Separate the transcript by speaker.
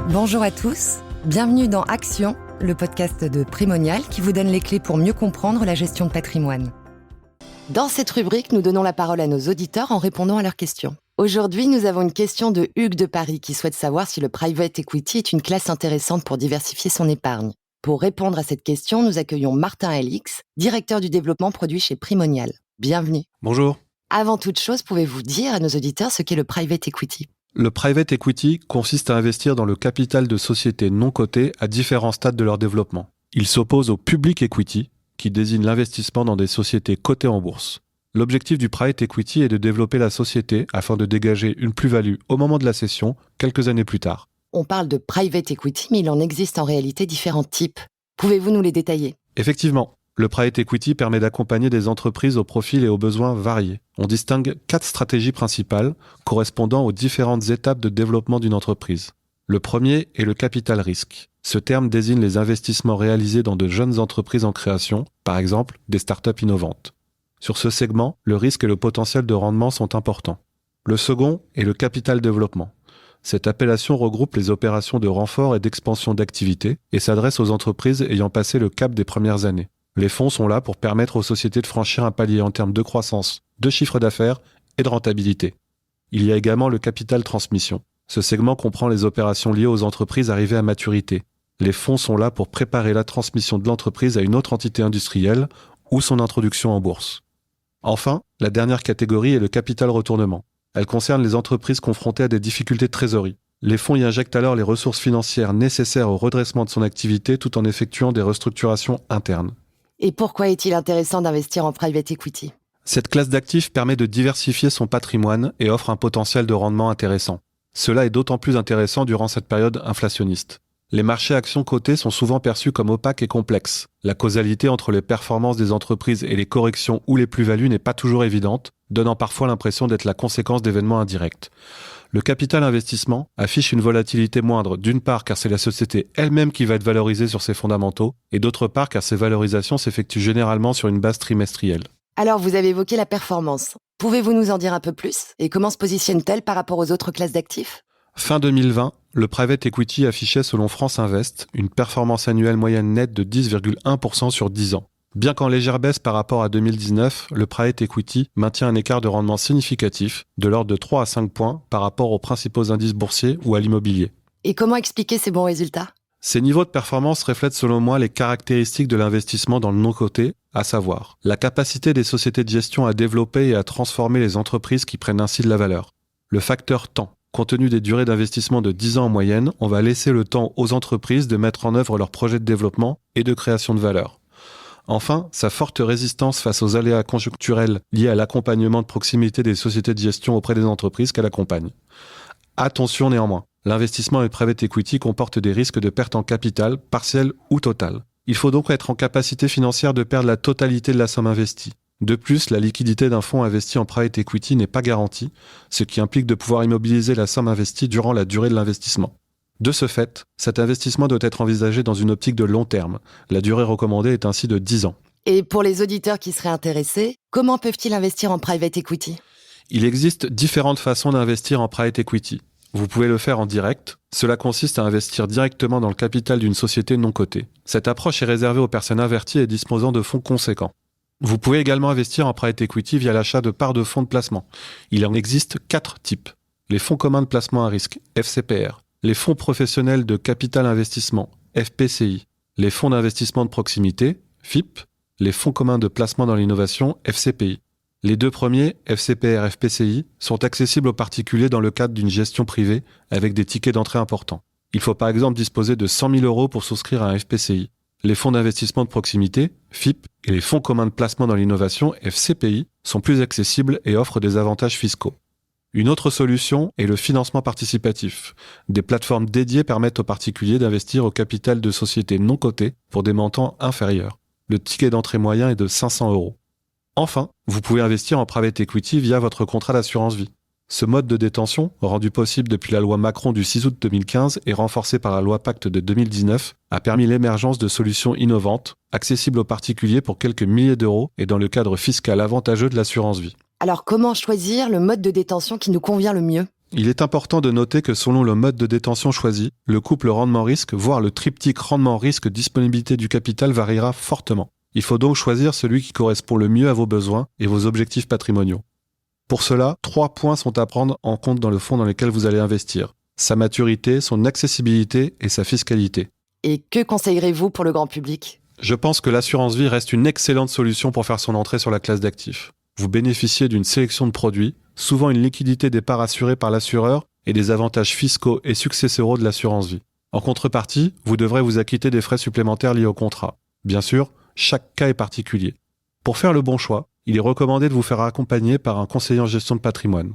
Speaker 1: Bonjour à tous, bienvenue dans Action, le podcast de Primonial qui vous donne les clés pour mieux comprendre la gestion de patrimoine. Dans cette rubrique, nous donnons la parole à nos auditeurs en répondant à leurs questions. Aujourd'hui, nous avons une question de Hugues de Paris qui souhaite savoir si le private equity est une classe intéressante pour diversifier son épargne. Pour répondre à cette question, nous accueillons Martin Alix, directeur du développement produit chez Primonial. Bienvenue.
Speaker 2: Bonjour.
Speaker 1: Avant toute chose, pouvez-vous dire à nos auditeurs ce qu'est le private equity ?
Speaker 2: Le private equity consiste à investir dans le capital de sociétés non cotées à différents stades de leur développement. Il s'oppose au public equity, qui désigne l'investissement dans des sociétés cotées en bourse. L'objectif du private equity est de développer la société afin de dégager une plus-value au moment de la cession, quelques années plus tard.
Speaker 1: On parle de private equity, mais il en existe en réalité différents types. Pouvez-vous nous les détailler ?
Speaker 2: Effectivement, le private equity permet d'accompagner des entreprises aux profils et aux besoins variés. On distingue 4 stratégies principales correspondant aux différentes étapes de développement d'une entreprise. Le premier est le capital risque. Ce terme désigne les investissements réalisés dans de jeunes entreprises en création, par exemple des startups innovantes. Sur ce segment, le risque et le potentiel de rendement sont importants. Le second est le capital développement. Cette appellation regroupe les opérations de renfort et d'expansion d'activité et s'adresse aux entreprises ayant passé le cap des premières années. Les fonds sont là pour permettre aux sociétés de franchir un palier en termes de croissance, de chiffre d'affaires et de rentabilité. Il y a également le capital transmission. Ce segment comprend les opérations liées aux entreprises arrivées à maturité. Les fonds sont là pour préparer la transmission de l'entreprise à une autre entité industrielle ou son introduction en bourse. Enfin, la dernière catégorie est le capital retournement. Elle concerne les entreprises confrontées à des difficultés de trésorerie. Les fonds y injectent alors les ressources financières nécessaires au redressement de son activité tout en effectuant des restructurations internes.
Speaker 1: Et pourquoi est-il intéressant d'investir en private equity ?
Speaker 2: Cette classe d'actifs permet de diversifier son patrimoine et offre un potentiel de rendement intéressant. Cela est d'autant plus intéressant durant cette période inflationniste. Les marchés actions cotées sont souvent perçus comme opaques et complexes. La causalité entre les performances des entreprises et les corrections ou les plus-values n'est pas toujours évidente, donnant parfois l'impression d'être la conséquence d'événements indirects. Le capital investissement affiche une volatilité moindre, d'une part car c'est la société elle-même qui va être valorisée sur ses fondamentaux, et d'autre part car ces valorisations s'effectuent généralement sur une base trimestrielle.
Speaker 1: Alors, vous avez évoqué la performance. Pouvez-vous nous en dire un peu plus ? Et comment se positionne-t-elle par rapport aux autres classes d'actifs ?
Speaker 2: Fin 2020, le private equity affichait selon France Invest une performance annuelle moyenne nette de 10,1% sur 10 ans. Bien qu'en légère baisse par rapport à 2019, le private equity maintient un écart de rendement significatif, de l'ordre de 3 à 5 points par rapport aux principaux indices boursiers ou à l'immobilier.
Speaker 1: Et comment expliquer ces bons résultats ?
Speaker 2: Ces niveaux de performance reflètent selon moi les caractéristiques de l'investissement dans le non-coté, à savoir la capacité des sociétés de gestion à développer et à transformer les entreprises qui prennent ainsi de la valeur. Le facteur temps. Compte tenu des durées d'investissement de 10 ans en moyenne, on va laisser le temps aux entreprises de mettre en œuvre leurs projets de développement et de création de valeur. Enfin, sa forte résistance face aux aléas conjoncturels liés à l'accompagnement de proximité des sociétés de gestion auprès des entreprises qu'elle accompagne. Attention néanmoins, l'investissement et le private equity comportent des risques de perte en capital, partiel ou total. Il faut donc être en capacité financière de perdre la totalité de la somme investie. De plus, la liquidité d'un fonds investi en private equity n'est pas garantie, ce qui implique de pouvoir immobiliser la somme investie durant la durée de l'investissement. De ce fait, cet investissement doit être envisagé dans une optique de long terme. La durée recommandée est ainsi de 10 ans.
Speaker 1: Et pour les auditeurs qui seraient intéressés, comment peuvent-ils investir en private equity ?
Speaker 2: Il existe différentes façons d'investir en private equity. Vous pouvez le faire en direct. Cela consiste à investir directement dans le capital d'une société non cotée. Cette approche est réservée aux personnes averties et disposant de fonds conséquents. Vous pouvez également investir en private equity via l'achat de parts de fonds de placement. Il en existe 4 types. Les fonds communs de placement à risque, FCPR. Les fonds professionnels de capital investissement, FPCI, les fonds d'investissement de proximité, FIP, les fonds communs de placement dans l'innovation, FCPI. Les 2 premiers, FCPR, FPCI, sont accessibles aux particuliers dans le cadre d'une gestion privée avec des tickets d'entrée importants. Il faut par exemple disposer de 100 000 € pour souscrire à un FPCI. Les fonds d'investissement de proximité, FIP, et les fonds communs de placement dans l'innovation, FCPI, sont plus accessibles et offrent des avantages fiscaux. Une autre solution est le financement participatif. Des plateformes dédiées permettent aux particuliers d'investir au capital de sociétés non cotées pour des montants inférieurs. Le ticket d'entrée moyen est de 500 €. Enfin, vous pouvez investir en private equity via votre contrat d'assurance vie. Ce mode de détention, rendu possible depuis la loi Macron du 6 août 2015 et renforcé par la loi Pacte de 2019, a permis l'émergence de solutions innovantes, accessibles aux particuliers pour quelques milliers d'euros et dans le cadre fiscal avantageux de l'assurance vie.
Speaker 1: Alors comment choisir le mode de détention qui nous convient le mieux ?
Speaker 2: Il est important de noter que selon le mode de détention choisi, le couple rendement-risque, voire le triptyque rendement-risque-disponibilité du capital variera fortement. Il faut donc choisir celui qui correspond le mieux à vos besoins et vos objectifs patrimoniaux. Pour cela, 3 points sont à prendre en compte dans le fonds dans lequel vous allez investir. Sa maturité, son accessibilité et sa fiscalité.
Speaker 1: Et que conseillerez-vous pour le grand public ?
Speaker 2: Je pense que l'assurance vie reste une excellente solution pour faire son entrée sur la classe d'actifs. Vous bénéficiez d'une sélection de produits, souvent une liquidité des parts assurées par l'assureur et des avantages fiscaux et successoraux de l'assurance vie. En contrepartie, vous devrez vous acquitter des frais supplémentaires liés au contrat. Bien sûr, chaque cas est particulier. Pour faire le bon choix, il est recommandé de vous faire accompagner par un conseiller en gestion de patrimoine.